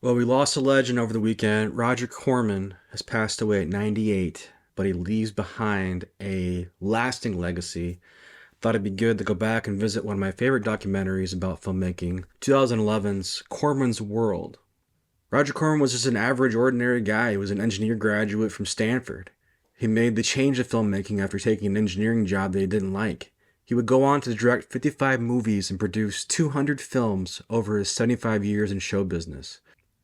Well, we lost a legend over the weekend. Roger Corman has passed away at 98, but he leaves behind a lasting legacy. Thought it'd be good to go back and visit one of my favorite documentaries about filmmaking, 2011's Corman's World. Roger Corman was just an average, ordinary guy. He was an engineer graduate from Stanford. He made the change to filmmaking after taking an engineering job that he didn't like. He would go on to direct 55 movies and produce 200 films over his 75 years in show business.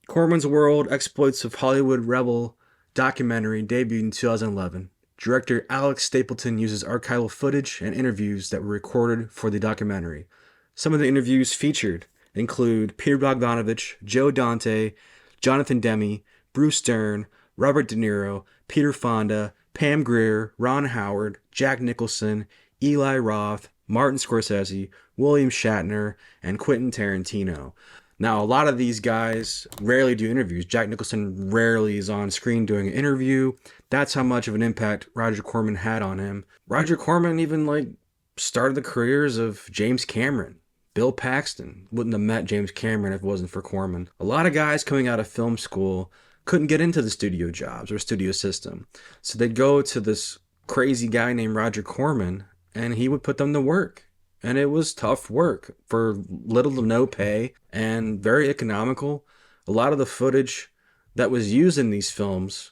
Corman's World, Exploits of Hollywood Rebel documentary debuted in 2011. Director Alex Stapleton uses archival footage and interviews that were recorded for the documentary. Some of the interviews featured include Peter Bogdanovich, Joe Dante, Jonathan Demme, Bruce Dern, Robert De Niro, Peter Fonda, Pam Grier, Ron Howard, Jack Nicholson, Eli Roth, Martin Scorsese, William Shatner, and Quentin Tarantino. Now, a lot of these guys rarely do interviews. Jack Nicholson rarely is on screen doing an interview. That's how much of an impact Roger Corman had on him. Roger Corman even started the careers of James Cameron. Bill Paxton wouldn't have met James Cameron if it wasn't for Corman. A lot of guys coming out of film school couldn't get into the studio jobs or studio system. So they'd go to this crazy guy named Roger Corman, and he would put them to work. And it was tough work for little to no pay and very economical. A lot of the footage that was used in these films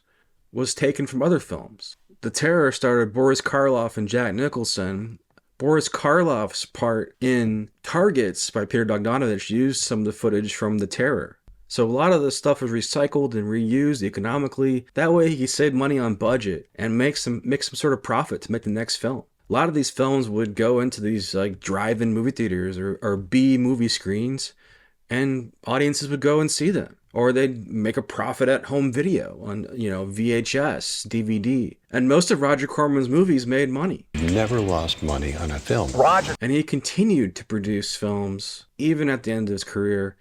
was taken from other films. The Terror starred Boris Karloff and Jack Nicholson. Boris Karloff's part in Targets by Peter Bogdanovich used some of the footage from The Terror. So a lot of the stuff was recycled and reused economically. That way he could save money on budget and make some sort of profit to make the next film. A lot of these films would go into these drive-in movie theaters or B movie screens, and audiences would go and see them. Or they'd make a profit at home video on, VHS, DVD. And most of Roger Corman's movies made money. Never lost money on a film. And he continued to produce films even at the end of his career.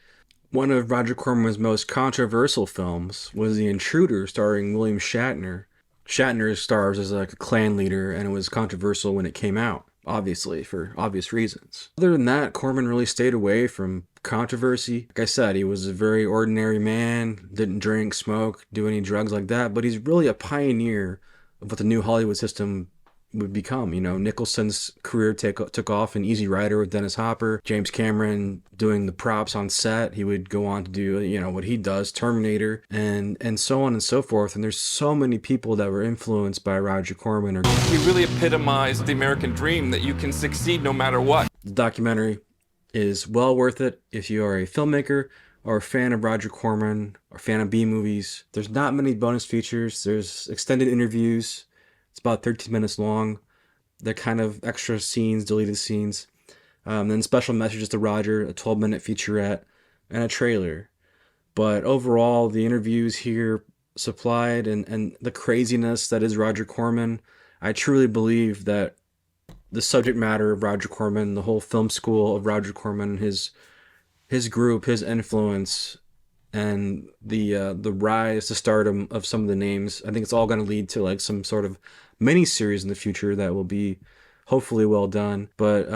One of Roger Corman's most controversial films was The Intruder, starring William Shatner. Shatner stars as a Klan leader, and it was controversial when it came out, obviously, for obvious reasons. Other than that, Corman really stayed away from controversy. Like I said, he was a very ordinary man, didn't drink, smoke, do any drugs like that, but he's really a pioneer of what the new Hollywood system would become. Nicholson's career took off in Easy Rider with Dennis Hopper. James Cameron doing the props on set. He would go on to do, what he does, Terminator, and so on and so forth. And there's so many people that were influenced by Roger Corman. He really epitomized the American dream, that you can succeed no matter what. The documentary is well worth it if you are a filmmaker or a fan of Roger Corman or fan of B movies. There's not many bonus features. There's extended interviews. It's about 13 minutes long. They're kind of extra scenes, deleted scenes. Then special messages to Roger, a 12-minute featurette, and a trailer. But overall, the interviews here supplied and the craziness that is Roger Corman, I truly believe that the subject matter of Roger Corman, the whole film school of Roger Corman, his group, his influence, and the rise to stardom of some of the names, I think it's all going to lead to some sort of mini series in the future that will be hopefully well done. But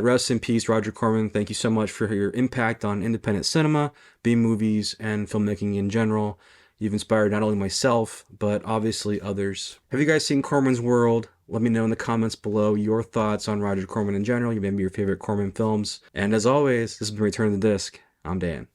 rest in peace, Roger Corman. Thank you so much for your impact on independent cinema, B movies, and filmmaking in general. You've inspired not only myself, but obviously others. Have you guys seen Corman's World? Let me know in the comments below your thoughts on Roger Corman in general, maybe your favorite Corman films. And as always, this has been Return of the Disc. I'm Dan.